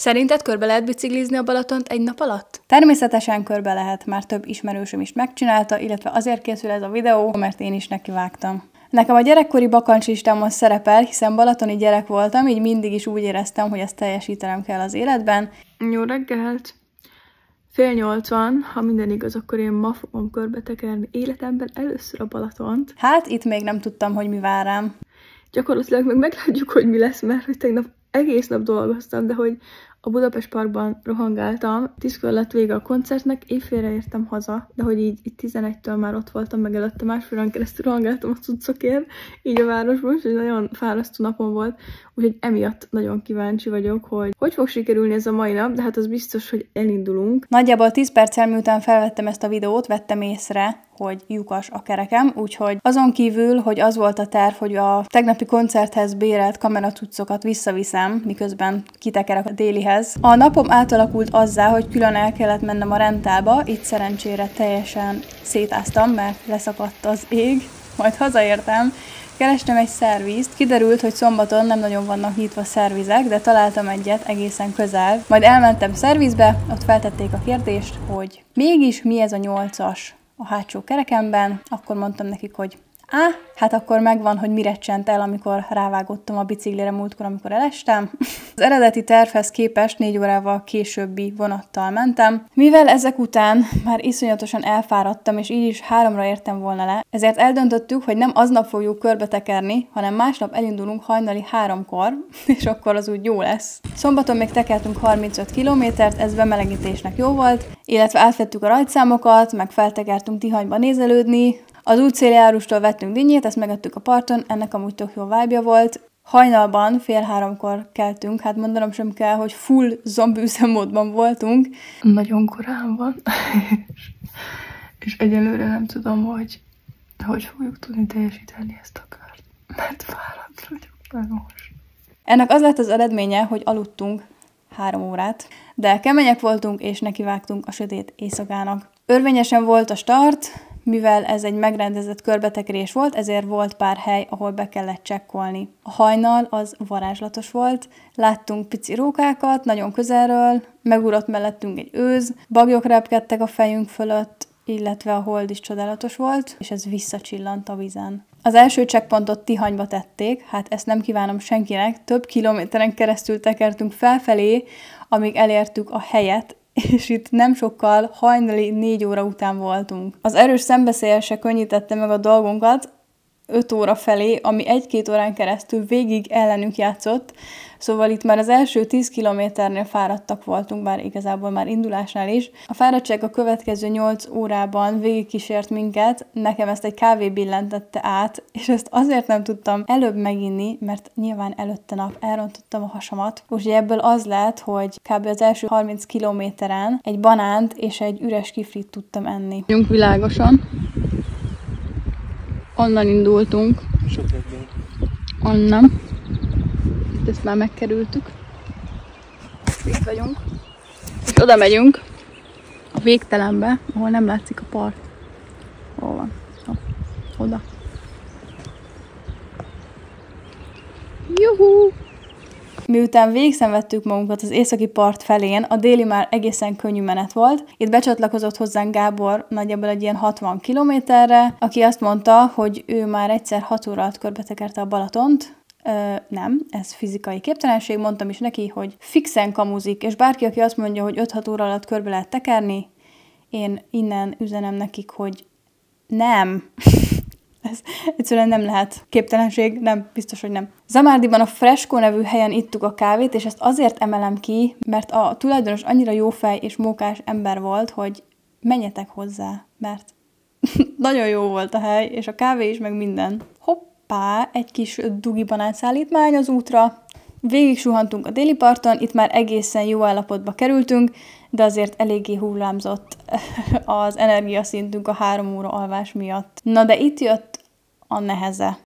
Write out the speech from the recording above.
Szerinted körbe lehet biciklizni a Balatont egy nap alatt? Természetesen körbe lehet, már több ismerősöm is megcsinálta, illetve azért készül ez a videó, mert én is nekivágtam. Nekem a gyerekkori bakancslistámon szerepel, hiszen balatoni gyerek voltam, így mindig is úgy éreztem, hogy ezt teljesítenem kell az életben. Jó reggelt! 7:30 van, ha minden igaz, akkor én ma fogom körbetekerni életemben először a Balatont. Hát itt még nem tudtam, hogy mi vár rám. Gyakorlatilag meg meglátjuk, hogy mi lesz, mert hogy tegnap egész nap dolgoztam, de hogy a Budapest Parkban rohangáltam, 10-kor lett vége a koncertnek, éjfélre értem haza, de hogy így 11-től már ott voltam, meg előtte másfél órán keresztül rohangáltam a cuccokért, így a városban, és nagyon fárasztó napom volt, úgyhogy emiatt nagyon kíváncsi vagyok, hogy fog sikerülni ez a mai nap, de hát az biztos, hogy elindulunk. Nagyjából 10 perccel miután felvettem ezt a videót, vettem észre, hogy lyukas a kerekem, úgyhogy azon kívül, hogy az volt a terv, hogy a tegnapi koncerthez bérelt kameracuccokat visszaviszem, miközben kitekerek a délihez. A napom átalakult azzá, hogy külön el kellett mennem a rentálba, itt szerencsére teljesen szétáztam, mert leszakadt az ég, majd hazaértem, kerestem egy szervizt, kiderült, hogy szombaton nem nagyon vannak nyitva szervizek, de találtam egyet egészen közel. Majd elmentem szervizbe, ott feltették a kérdést, hogy mégis mi ez a 8-as a hátsó kerekemben, akkor mondtam nekik, hogy hát akkor megvan, hogy mire csent el, amikor rávágottam a biciklire múltkor, amikor elestem. Az eredeti tervhez képest 4 órával későbbi vonattal mentem. Mivel ezek után már iszonyatosan elfáradtam, és így is 3-ra értem volna le, ezért eldöntöttük, hogy nem aznap fogjuk körbetekerni, hanem másnap elindulunk hajnali 3-kor, és akkor az úgy jó lesz. Szombaton még tekertünk 35 kilométert, ez bemelegítésnek jó volt, illetve átvettük a rajtszámokat, meg feltekertünk Tihanyba nézelődni. Az útszéljárustól vettünk dinnyét, ezt megettük a parton, ennek amúgy tök jó vibe-ja volt. Hajnalban, 2:30-kor keltünk, hát mondanom sem kell, hogy full zombi üzemmódban voltunk. Nagyon korán van, és egyelőre nem tudom, hogy fogjuk tudni teljesíteni ezt a kört, mert fáradt vagyok nagyon most. Ennek az lett az eredménye, hogy aludtunk 3 órát, de kemények voltunk, és nekivágtunk a sötét éjszakának. Örvényesen volt a start, mivel ez egy megrendezett körbetekerés volt, ezért volt pár hely, ahol be kellett csekkolni. A hajnal az varázslatos volt, láttunk pici rókákat nagyon közelről, megugrott mellettünk egy őz, bagyok repkedtek a fejünk fölött, illetve a hold is csodálatos volt, és ez visszacsillant a vízen. Az első checkpointot Tihanyba tették, hát ezt nem kívánom senkinek, több kilométeren keresztül tekertünk felfelé, amíg elértük a helyet, és itt nem sokkal hajnali 4 óra után voltunk. Az erős szembeszél se könnyítette meg a dolgunkat 5 óra felé, ami 1-2 órán keresztül végig ellenünk játszott, szóval itt már az első 10 kilométernél fáradtak voltunk, bár igazából már indulásnál is. A fáradtság a következő 8 órában végigkísért minket, nekem ezt egy kávé billentette át, és ezt azért nem tudtam előbb meginni, mert nyilván előtte nap elrontottam a hasamat. Úgyhogy ebből az lett, hogy kb. Az első 30 kilométeren egy banánt és egy üres kiflit tudtam enni. Vagyunk világosan. Onnan indultunk. Onnan. Itt ezt már megkerültük. Itt vagyunk. És oda megyünk a végtelenbe, ahol nem látszik a part. Hol van? Oda. Juhú! Miután végigszenvedtük magunkat az északi part felén, a déli már egészen könnyű menet volt. Itt becsatlakozott hozzánk Gábor nagyjából egy ilyen 60 kilométerre, aki azt mondta, hogy ő már egyszer 6 óra alatt körbetekerte a Balatont. Nem, ez fizikai képtelenség, mondtam is neki, hogy fixen kamuzik, és bárki, aki azt mondja, hogy 5-6 óra alatt körbe lehet tekerni, én innen üzenem nekik, hogy nem. Ez egyszerűen nem lehet. Képtelenség? Nem, biztos, hogy nem. Zamárdiban a Fresco nevű helyen ittuk a kávét, és ezt azért emelem ki, mert a tulajdonos annyira jó fej és mókás ember volt, hogy menjetek hozzá, mert nagyon jó volt a hely, és a kávé is, meg minden. Hoppá, egy kis dugi banánszállítmány az útra. Végig suhantunk a déli parton, itt már egészen jó állapotba kerültünk, de azért eléggé hullámzott az energiaszintünk a 3 óra alvás miatt. Na de itt jött a neheze.